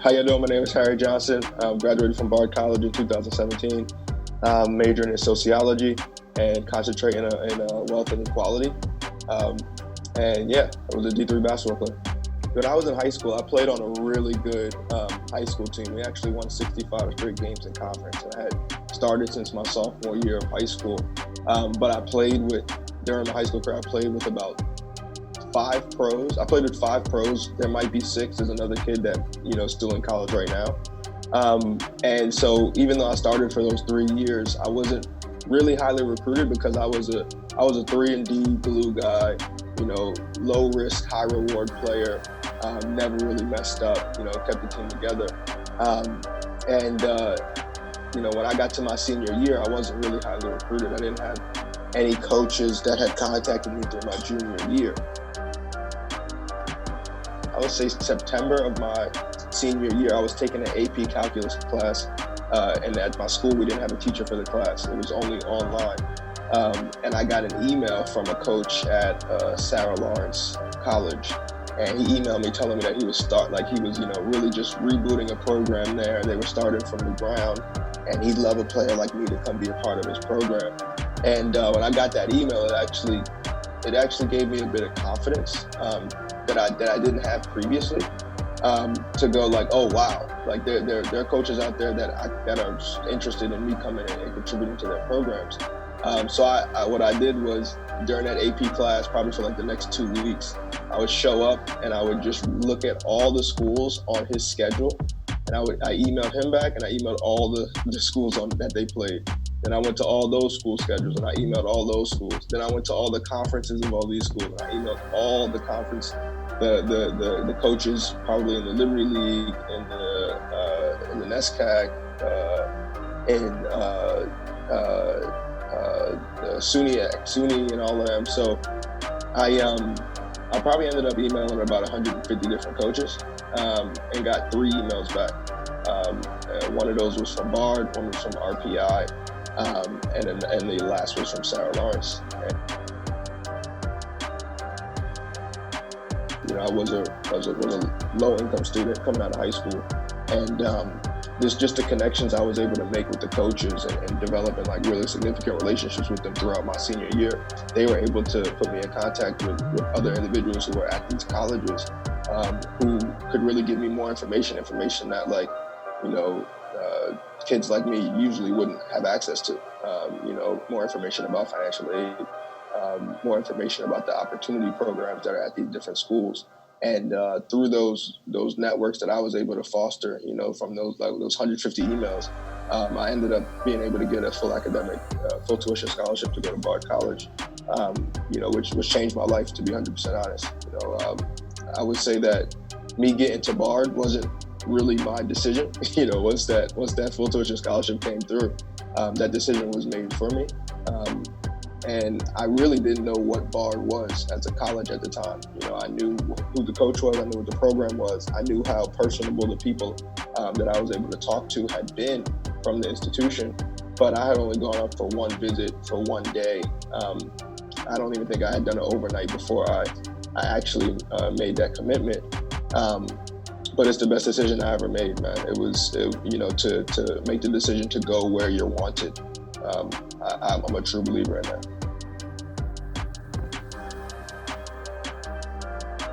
How you doing? My name is Harry Johnson. Graduated from Bard College in 2017. Majoring in sociology and concentrating in wealth and equality. And yeah, I was a D3 basketball player. When I was in high school, I played on a really good high school team. We actually won 65 straight games in conference. And I had started since my sophomore year of high school. But during my high school career, I played with about 5 pros. I played with 5 pros. There might be 6. There's another kid that, still in college right now. And so even though I started for those 3 years, I wasn't really highly recruited because I was a 3-and-D glue guy, low risk, high reward player, never really messed up, kept the team together. When I got to my senior year, I wasn't really highly recruited. I didn't have any coaches that had contacted me through my junior year. I would say September of my senior year, I was taking an AP calculus class, and at my school, we didn't have a teacher for the class. It was only online. And I got an email from a coach at Sarah Lawrence College, and he emailed me telling me that he was really just rebooting a program there. They were starting from the ground, and he'd love a player like me to come be a part of his program. And when I got that email, it actually gave me a bit of confidence that I didn't have previously. To go like, oh wow, like there are coaches out there that are interested in me coming in and contributing to their programs. So what I did was during that AP class, probably for like the next 2 weeks, I would show up and I would just look at all the schools on his schedule, and I emailed him back, and I emailed all the schools that they played. Then I went to all those school schedules and I emailed all those schools. Then I went to all the conferences of all these schools and I emailed all the conference, the coaches, probably in the Liberty League, in the NESCAC, in the SUNY and all of them. So I probably ended up emailing about 150 different coaches and got 3 emails back. One of those was from Bard, one was from RPI, and the last was from Sarah Lawrence. I was a low-income student coming out of high school, and there's just the connections I was able to make with the coaches and developing like really significant relationships with them throughout my senior year. They were able to put me in contact with other individuals who were at these colleges who could really give me more information that kids like me usually wouldn't have access to. More information about financial aid, more information about the opportunity programs that are at these different schools. And through those networks that I was able to foster, from those 150 emails, I ended up being able to get a full tuition scholarship to go to Bard College, which changed my life, to be 100% honest. I would say that me getting to Bard wasn't really my decision. Once that full tuition scholarship came through, that decision was made for me. And I really didn't know what Bard was as a college at the time. I knew who the coach was, I knew what the program was, I knew how personable the people that I was able to talk to had been from the institution, but I had only gone up for one visit for one day. I don't even think I had done it overnight before I actually made that commitment. But it's the best decision I ever made, man. It was, to make the decision to go where you're wanted. I'm a true believer in that.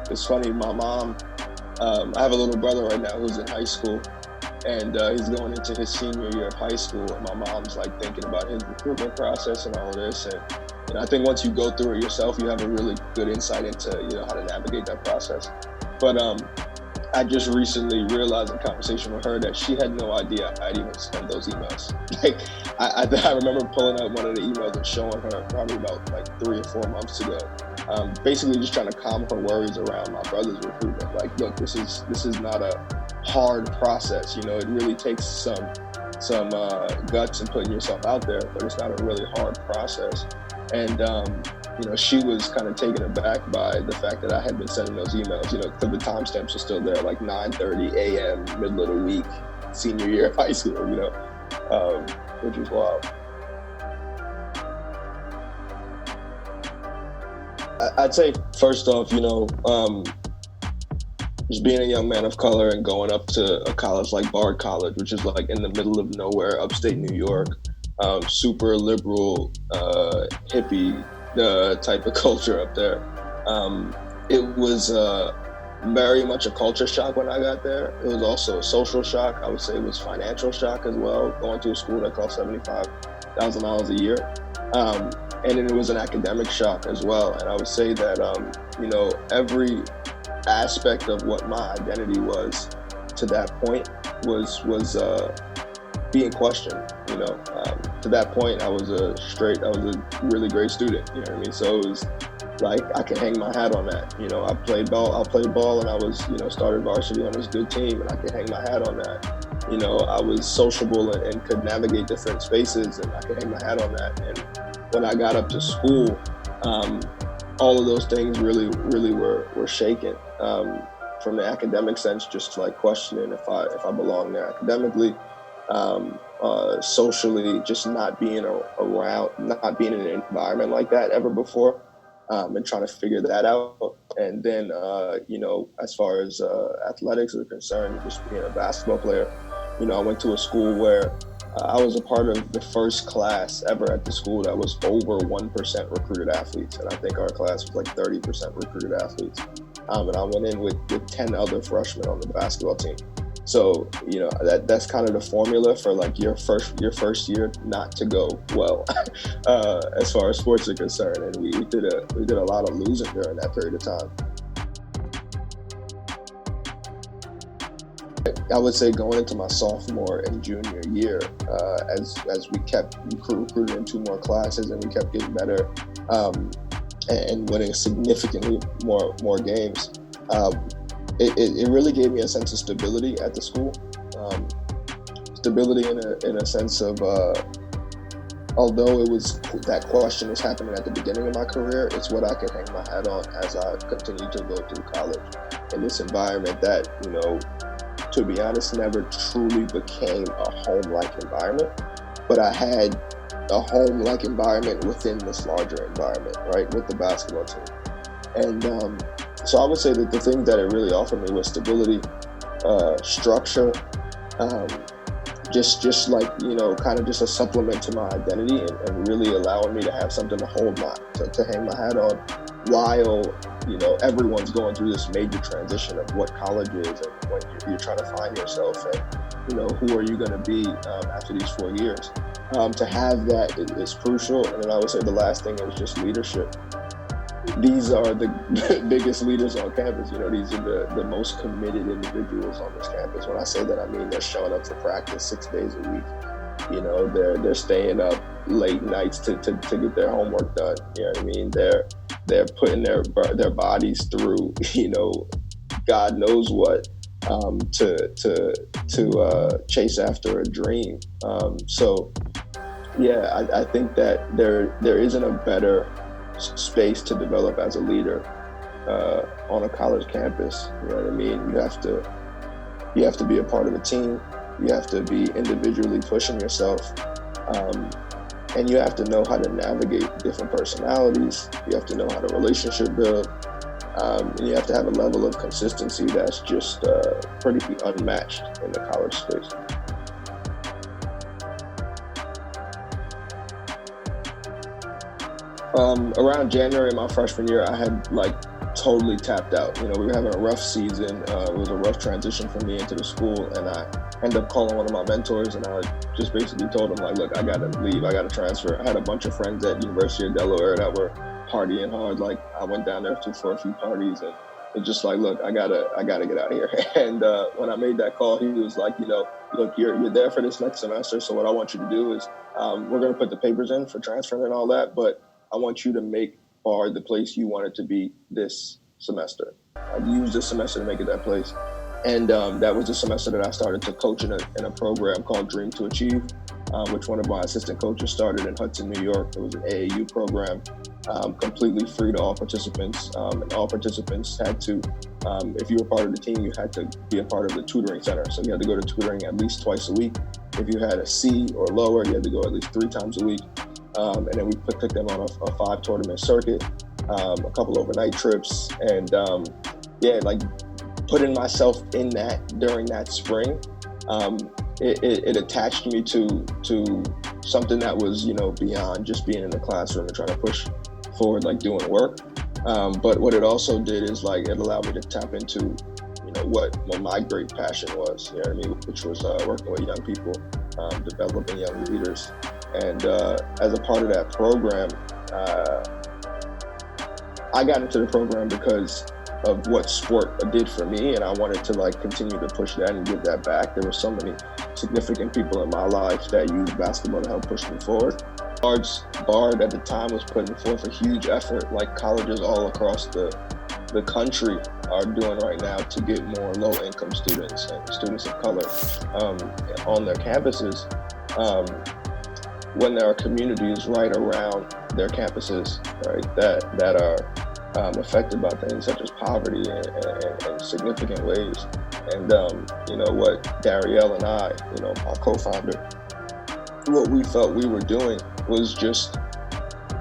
It's funny, my mom, I have a little brother right now who's in high school, and he's going into his senior year of high school, and my mom's like thinking about his recruitment process and all of this. And I think once you go through it yourself, you have a really good insight into, how to navigate that process. But I just recently realized in conversation with her that she had no idea I'd even sent those emails. I remember pulling up one of the emails and showing her probably about 3 or 4 months ago, basically just trying to calm her worries around my brother's recruitment. Like, look, this is not a hard process. It really takes some guts and putting yourself out there, but it's not a really hard process. And she was kind of taken aback by the fact that I had been sending those emails, because the timestamps are still there, like 9:30 a.m., middle of the week, senior year of high school, which is wild. I'd say first off, just being a young man of color and going up to a college like Bard College, which is like in the middle of nowhere, upstate New York, super liberal, hippie type of culture up there. It was very much a culture shock when I got there. It was also a social shock. I would say it was financial shock as well, going to a school that cost $75,000 a year. And then it was an academic shock as well. And I would say that, every aspect of what my identity was to that point was being questioned. To that point, I was a really great student. You know what I mean? So it was like I can hang my hat on that. I played ball, and I was started varsity on this good team, and I can hang my hat on that. I was sociable and could navigate different spaces, and I could hang my hat on that. And when I got up to school, all of those things really were shaken. From the academic sense, just like questioning if I belong there academically, socially, just not being around, not being in an environment like that ever before, and trying to figure that out. And then, as far as athletics are concerned, just being a basketball player, I went to a school where I was a part of the first class ever at the school that was over 1% recruited athletes. And I think our class was like 30% recruited athletes. And I went in with 10 other freshmen on the basketball team. So, that's kind of the formula for like your first year not to go well, as far as sports are concerned. And we did a lot of losing during that period of time. I would say going into my sophomore and junior year, as we kept recruiting in 2 more classes and we kept getting better, and winning significantly more games, it really gave me a sense of stability at the school. Stability in a sense of, although that question was happening at the beginning of my career, it's what I could hang my hat on as I continue to go through college in this environment that, to be honest, never truly became a home-like environment. But I had a home-like environment within this larger environment, right, with the basketball team. And so I would say that the thing that it really offered me was stability, structure, just like, kind of just a supplement to my identity, and really allowing me to have something to to hang my hat on while, everyone's going through this major transition of what college is and when you're trying to find yourself and, who are you going to be after these 4 years. To have that is crucial. And then I would say the last thing is just leadership. These are the biggest leaders on campus. These are the most committed individuals on this campus. When I say that, I mean they're showing up for practice 6 days a week. They're staying up late nights to get their homework done. You know what I mean? They're putting their bodies through, God knows what, to chase after a dream. So yeah, I think that there isn't a better space to develop as a leader on a college campus. You know what I mean? You have to be a part of a team. You have to be individually pushing yourself. And you have to know how to navigate different personalities. You have to know how to relationship build. And you have to have a level of consistency that's just pretty unmatched in the college space. Around January my freshman year, I had totally tapped out. We were having a rough season. It was a rough transition for me into the school, and I ended up calling one of my mentors, and I just basically told him, look, I gotta leave, I gotta transfer. I had a bunch of friends at University of Delaware that were partying hard. I went down there for a few parties, and it's just look, I gotta get out of here. And when I made that call, he was like, look, you're there for this next semester, so what I want you to do is we're gonna put the papers in for transferring and all that, but I want you to make Bard the place you want it to be this semester. I used this semester to make it that place. And that was the semester that I started to coach in a program called Dream to Achieve, which one of my assistant coaches started in Hudson, New York. It was an AAU program, completely free to all participants. And all participants had to, if you were part of the team, you had to be a part of the tutoring center. So you had to go to tutoring at least twice a week. If you had a C or lower, you had to go at least 3 times a week. And then we took them on a 5-tournament circuit, a couple overnight trips, and putting myself in that during that spring, it attached me to something that was, beyond just being in the classroom and trying to push forward, like doing work. But what it also did is like it allowed me to tap into, what my great passion was, which was working with young people, developing young leaders. And as a part of that program, I got into the program because of what sport did for me, and I wanted to like continue to push that and give that back. There were so many significant people in my life that used basketball to help push me forward. Bard at the time was putting forth a huge effort, like colleges all across the country are doing right now, to get more low-income students and students of color on their campuses. When there are communities right around their campuses, right, that are affected by things such as poverty in significant ways. And what Darielle and I, my co-founder, what we felt we were doing was just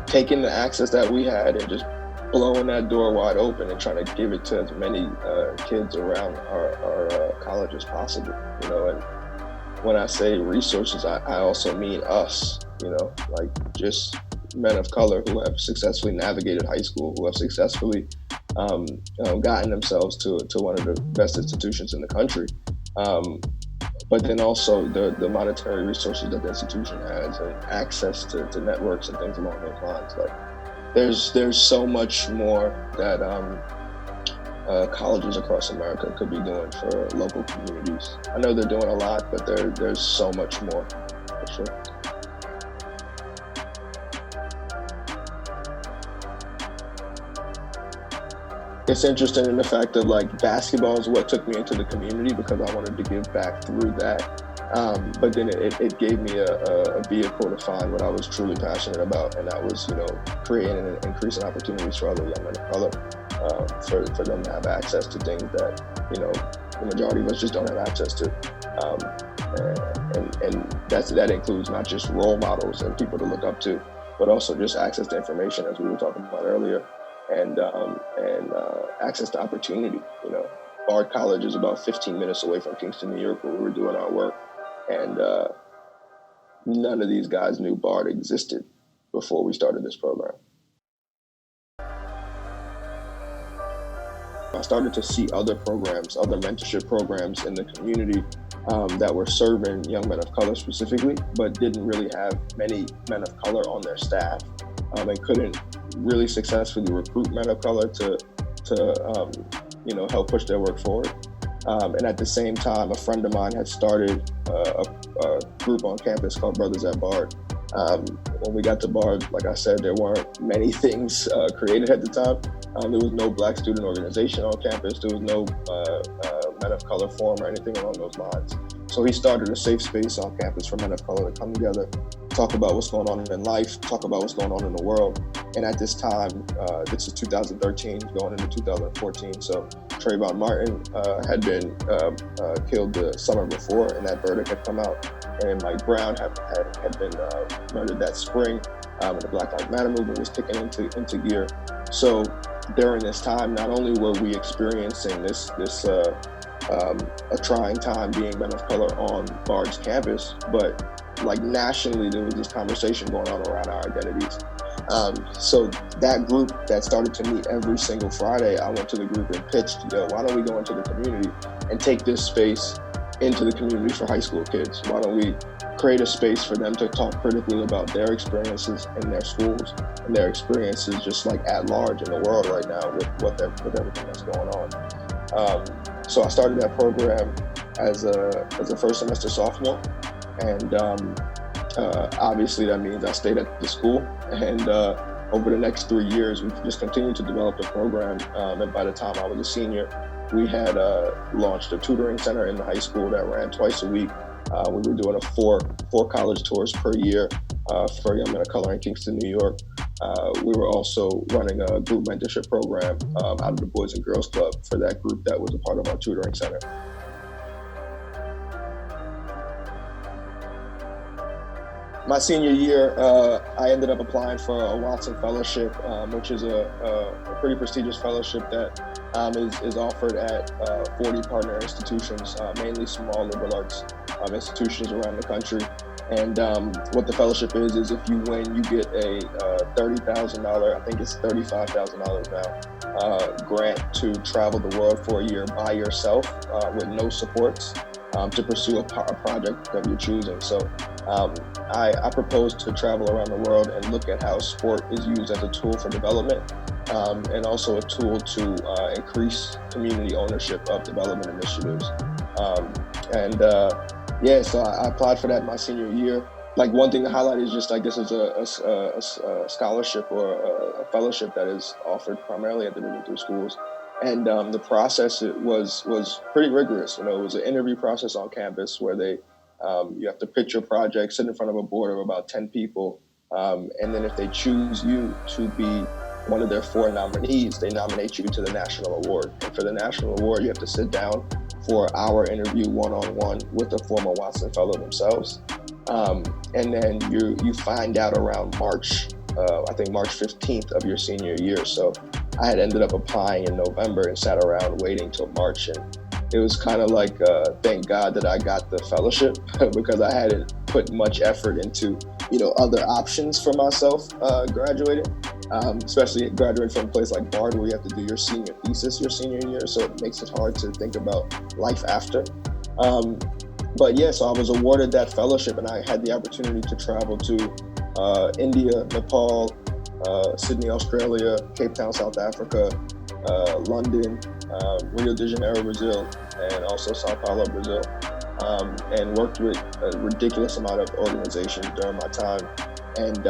taking the access that we had and just blowing that door wide open and trying to give it to as many kids around our college as possible. And when I say resources, I also mean us, like just men of color who have successfully navigated high school, who have successfully gotten themselves to one of the best institutions in the country. But then also the monetary resources that the institution has and access to networks and things along those lines. Like there's so much more that colleges across America could be doing for local communities. I know they're doing a lot, but there's so much more, for sure. It's interesting in the fact that like basketball is what took me into the community because I wanted to give back through that. But then it gave me a vehicle to find what I was truly passionate about, and that was, creating and increasing opportunities for other young men of color, for them to have access to things that, the majority of us just don't have access to. And that includes not just role models and people to look up to, but also just access to information, as we were talking about earlier. And access to opportunity. Bard College is about 15 minutes away from Kingston, New York, where we were doing our work. And none of these guys knew Bard existed before we started this program. I started to see other programs, other mentorship programs in the community that were serving young men of color specifically, but didn't really have many men of color on their staff, and couldn't really successfully recruit men of color to help push their work forward. And at the same time, a friend of mine had started a group on campus called Brothers at Bard. When we got to Bard, like I said, there weren't many things created at the time. There was no Black student organization on campus. There was no men of color forum or anything along those lines. So he started a safe space on campus for men of color to come together, talk about what's going on in life, talk about what's going on in the world. And at this time, this is 2013, going into 2014. So Trayvon Martin had been killed the summer before, and that verdict had come out. And Mike Brown had been murdered that spring, and the Black Lives Matter movement was kicking into gear. So during this time, not only were we experiencing this a trying time being men of color on Bard's campus, but like nationally, there was this conversation going on around our identities. So that group that started to meet every single Friday, I went to the group and pitched, why don't we go into the community and take this space into the community for high school kids? Why don't we create a space for them to talk critically about their experiences in their schools and their experiences just like at large in the world right now with everything that's going on. So I started that program as a first semester sophomore, and obviously that means I stayed at the school, and over the next 3 years we've just continued to develop the program, and by the time I was a senior, we had launched a tutoring center in the high school that ran twice a week. We were doing four college tours per year for young men of color in Kingston, New York. We were also running a group mentorship program out of the Boys and Girls Club for that group that was a part of our tutoring center. My senior year, I ended up applying for a Watson Fellowship, which is a pretty prestigious fellowship that is offered at 40 partner institutions, mainly small liberal arts institutions around the country. And what the fellowship is if you win, you get a $30,000, I think it's $35,000 now, grant to travel the world for a year by yourself with no supports to pursue a project of your choosing. So I propose to travel around the world and look at how sport is used as a tool for development and also a tool to increase community ownership of development initiatives. Yeah, so I applied for that my senior year. Like one thing to highlight is just like this is a scholarship or a fellowship that is offered primarily at the Division III schools. And the process it was pretty rigorous. You know, it was an interview process on campus where you have to pitch your project, sit in front of a board of about 10 people, and then if they choose you to be one of their 4 nominees, they nominate you to the national award. And for the national award, you have to sit down for an hour interview one-on-one with a former Watson Fellow themselves. And then you find out around March, I think March 15th of your senior year. So I had ended up applying in November and sat around waiting till March. And it was kind of like, thank God that I got the fellowship because I hadn't put much effort into, other options for myself graduating. Especially graduating from a place like Bard where you have to do your senior thesis your senior year, so it makes it hard to think about life after. But yeah, so I was awarded that fellowship and I had the opportunity to travel to India, Nepal, Sydney, Australia, Cape Town, South Africa, London, Rio de Janeiro, Brazil, and also Sao Paulo, Brazil, and worked with a ridiculous amount of organizations during my time. And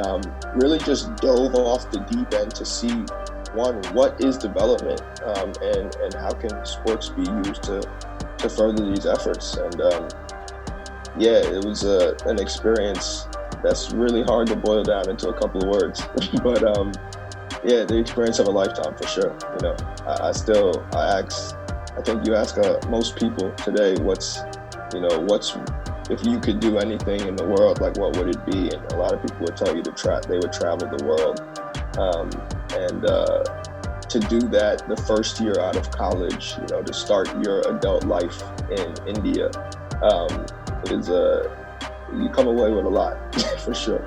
really just dove off the deep end to see, one, what is development and how can sports be used to further these efforts. And yeah, it was an experience that's really hard to boil down into a couple of words. But yeah, the experience of a lifetime for sure. I think you ask most people today, if you could do anything in the world, like what would it be? And a lot of people would tell you they would travel the world. And to do that the first year out of college, to start your adult life in India, you come away with a lot for sure.